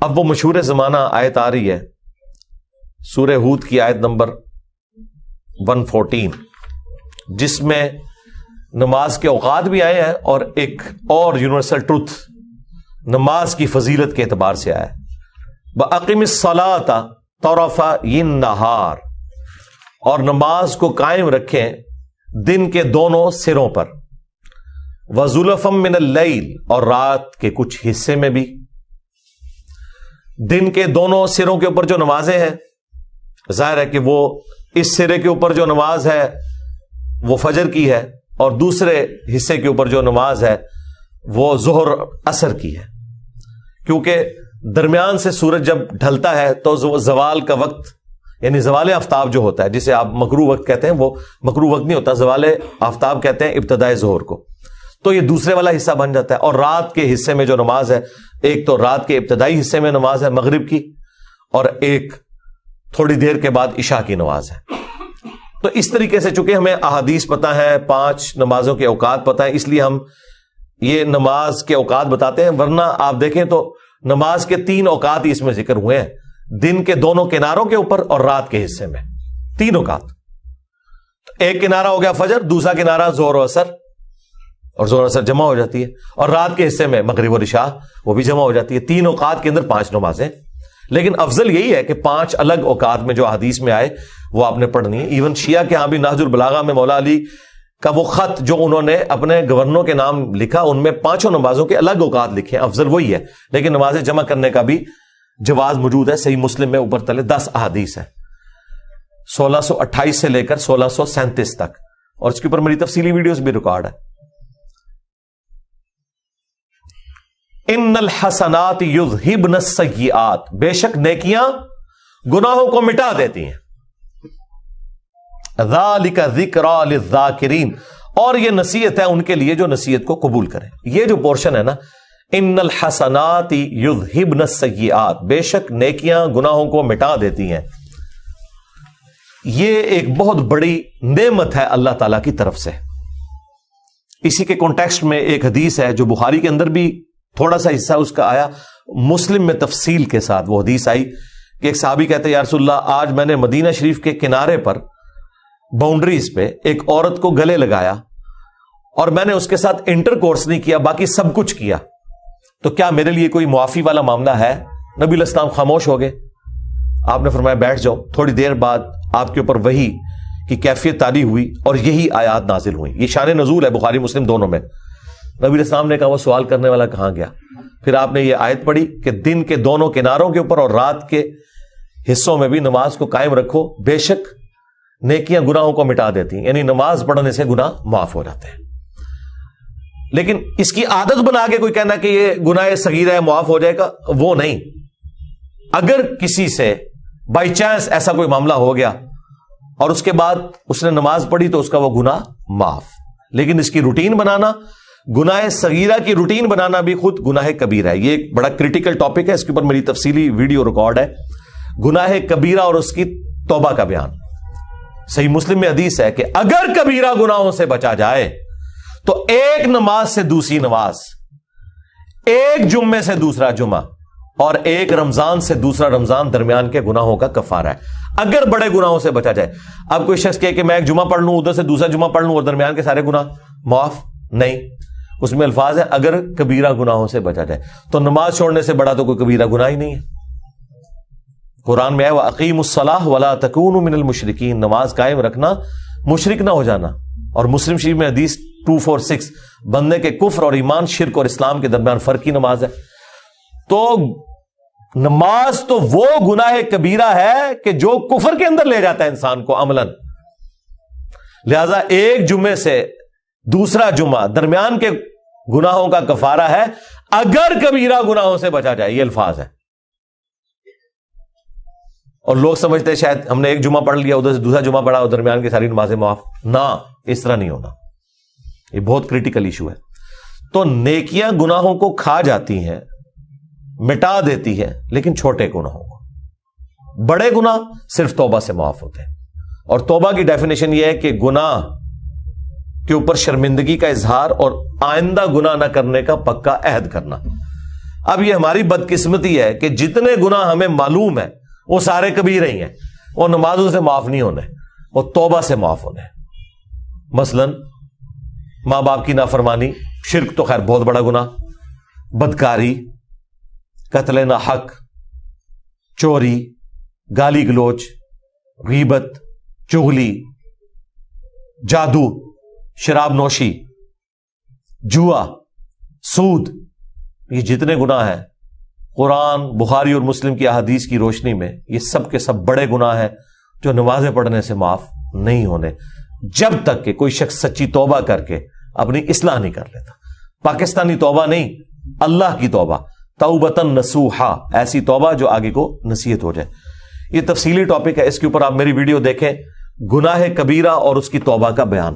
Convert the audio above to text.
اب وہ مشہور زمانہ آیت آ رہی ہے سورہ ہود کی آیت نمبر 114، جس میں نماز کے اوقات بھی آئے ہیں اور ایک اور یونیورسل ٹروتھ نماز کی فضیلت کے اعتبار سے آیا ہے۔ وَأَقِمِ الصَّلَاةَ طَرَفَ النَّهَارِ، اور نماز کو قائم رکھیں دن کے دونوں سروں پر، وَزُلَفًا مِّنَ اللَّيْلِ، اور رات کے کچھ حصے میں بھی۔ دن کے دونوں سروں کے اوپر جو نمازیں ہیں، ظاہر ہے کہ وہ اس سرے کے اوپر جو نماز ہے وہ فجر کی ہے، اور دوسرے حصے کے اوپر جو نماز ہے وہ ظہر عصر کی ہے، کیونکہ درمیان سے سورج جب ڈھلتا ہے تو زوال کا وقت، یعنی زوال آفتاب جو ہوتا ہے جسے آپ مکروہ وقت کہتے ہیں، وہ مکروہ وقت نہیں ہوتا، زوال آفتاب کہتے ہیں ابتدائے ظہر کو، تو یہ دوسرے والا حصہ بن جاتا ہے۔ اور رات کے حصے میں جو نماز ہے، ایک تو رات کے ابتدائی حصے میں نماز ہے مغرب کی، اور ایک تھوڑی دیر کے بعد عشاء کی نماز ہے۔ تو اس طریقے سے چونکہ ہمیں احادیث پتہ ہے، 5 نمازوں کے اوقات پتہ ہے، اس لیے ہم یہ نماز کے اوقات بتاتے ہیں، ورنہ آپ دیکھیں تو نماز کے 3 اوقات ہی اس میں ذکر ہوئے ہیں، دن کے دونوں کناروں کے اوپر اور رات کے حصے میں 3 اوقات۔ ایک کنارہ ہو گیا فجر، دوسرا کنارہ ظہر و عصر، اور ظہر و عصر جمع ہو جاتی ہے، اور رات کے حصے میں مغرب اور عشاء وہ بھی جمع ہو جاتی ہے۔ 3 اوقات کے اندر 5 نمازیں، لیکن افضل یہی ہے کہ 5 الگ اوقات میں جو حدیث میں آئے وہ آپ نے پڑھنی ہے۔ ایون شیعہ کے ہاں بھی نہج البلاغہ میں مولا علی کا وہ خط جو انہوں نے اپنے گورنروں کے نام لکھا، ان میں 5 نمازوں کے الگ اوقات لکھے ہیں، افضل وہی ہے، لیکن نمازیں جمع کرنے کا بھی جواز موجود ہے۔ صحیح مسلم میں اوپر تلے 10 احادیث ہیں، 1628 سے لے کر 1637 تک، اور اس کے اوپر میری تفصیلی ویڈیوز بھی ریکارڈ ہے۔ ان الحسنات یذہبن السیئات، بے شک نیکیاں گناہوں کو مٹا دیتی ہیں۔ ذالک ذکری للذاکرین، اور یہ نصیحت ہے ان کے لیے جو نصیحت کو قبول کریں۔ یہ جو پورشن ہے نا، ان الحسنات یذہبن السیئات، بے شک نیکیاں گناہوں کو مٹا دیتی ہیں، یہ ایک بہت بڑی نعمت ہے اللہ تعالی کی طرف سے۔ اسی کے کانٹیکسٹ میں ایک حدیث ہے جو بخاری کے اندر بھی تھوڑا سا حصہ اس کا آیا، مسلم میں تفصیل کے ساتھ وہ حدیث آئی کہ ایک صحابی کہتے ہیں یا رسول اللہ، آج میں نے مدینہ شریف کے کنارے پر باؤنڈریز پہ ایک عورت کو گلے لگایا اور میں نے اس کے ساتھ انٹر کورس نہیں کیا، باقی سب کچھ کیا، تو کیا میرے لیے کوئی معافی والا معاملہ ہے؟ نبی علیہ السلام خاموش ہو گئے۔ آپ نے فرمایا بیٹھ جاؤ۔ تھوڑی دیر بعد آپ کے اوپر وحی کی کیفیت تاری ہوئی اور یہی آیات نازل ہوئی۔ یہ شان نزول ہے بخاری مسلم دونوں میں۔ نبی علیہ السلام نے کہا وہ سوال کرنے والا کہاں گیا؟ پھر آپ نے یہ آیت پڑھی کہ دن کے دونوں کناروں کے اوپر اور رات کے حصوں میں بھی نماز کو قائم رکھو، بے شک نیکیاں گناہوں کو مٹا دیتی ہیں، یعنی نماز پڑھنے سے گناہ معاف ہو جاتے ہیں۔ لیکن اس کی عادت بنا کے کوئی کہنا کہ یہ گناہ صغیرہ ہے معاف ہو جائے گا، وہ نہیں۔ اگر کسی سے بائی چانس ایسا کوئی معاملہ ہو گیا اور اس کے بعد اس نے نماز پڑھی تو اس کا وہ گناہ معاف، لیکن اس کی روٹین بنانا، گناہ صغیرہ کی روٹین بنانا بھی خود گناہ کبیرہ ہے۔ یہ ایک بڑا کریٹیکل ٹاپک ہے، اس کے اوپر میری تفصیلی ویڈیو ریکارڈ ہے، گناہ کبیرہ اور اس کی توبہ کا بیان۔ صحیح مسلم میں حدیث ہے کہ اگر کبیرہ گناہوں سے بچا جائے تو ایک نماز سے دوسری نماز، ایک جمعے سے دوسرا جمعہ، اور ایک رمضان سے دوسرا رمضان درمیان کے گناہوں کا کفارہ ہے، اگر بڑے گناہوں سے بچا جائے۔ اب کوئی شخص کہے کہ میں ایک جمعہ پڑھ لوں، ادھر سے دوسرا جمعہ پڑھ لوں اور درمیان کے سارے گناہ معاف، نہیں، اس میں الفاظ ہے اگر کبیرہ گناہوں سے بچا جائے، تو نماز چھوڑنے سے بڑا تو کوئی کبیرہ گناہ ہی نہیں ہے۔ قرآن میں ہے وَأَقِيمُوا الصَّلَاةَ وَلَا تَكُونُوا مِنَ الْمُشْرِكِينَ، نماز قائم رکھنا، مشرک نہ ہو جانا۔ اور مسلم شریف میں حدیث 246، بندے کے کفر اور ایمان، شرک اور اسلام کے درمیان فرق کی نماز ہے۔ تو نماز تو وہ گناہ کبیرہ ہے کہ جو کفر کے اندر لے جاتا ہے انسان کو عملاً، لہذا ایک جمعے سے دوسرا جمعہ درمیان کے گناہوں کا کفارہ ہے اگر کبیرہ گناہوں سے بچا جائے، یہ الفاظ ہے۔ اور لوگ سمجھتے ہیں شاید ہم نے ایک جمعہ پڑھ لیا، ادھر سے دوسرا جمعہ پڑھا اور درمیان کی ساری نمازیں معاف، نہ، اس طرح نہیں ہونا، یہ بہت کریٹیکل ایشو ہے۔ تو نیکیاں گناہوں کو کھا جاتی ہیں، مٹا دیتی ہے، لیکن چھوٹے گناہوں کو، بڑے گناہ صرف توبہ سے معاف ہوتے ہیں۔ اور توبہ کی ڈیفینیشن یہ ہے کہ گناہ کے اوپر شرمندگی کا اظہار اور آئندہ گناہ نہ کرنے کا پکا عہد کرنا۔ اب یہ ہماری بدقسمتی ہے کہ جتنے گناہ ہمیں معلوم ہے وہ سارے کبیرہ ہی ہیں، وہ نمازوں سے معاف نہیں ہونے، وہ توبہ سے معاف ہونے۔ مثلا ماں باپ کی نافرمانی، شرک تو خیر بہت بڑا گناہ، بدکاری، قتل ناحق، چوری، گالی گلوچ، غیبت، چغلی، جادو، شراب نوشی، جوا، سود، یہ جتنے گناہ ہیں قرآن، بخاری اور مسلم کی احادیث کی روشنی میں یہ سب کے سب بڑے گناہ ہیں جو نمازیں پڑھنے سے معاف نہیں ہونے، جب تک کہ کوئی شخص سچی توبہ کر کے اپنی اصلاح نہیں کر لیتا۔ پاکستانی توبہ نہیں، اللہ کی توبہ، توبۃ نصوحا، ایسی توبہ جو آگے کو نصیحت ہو جائے۔ یہ تفصیلی ٹاپک ہے، اس کے اوپر آپ میری ویڈیو دیکھیں، گناہ کبیرہ اور اس کی توبہ کا بیان۔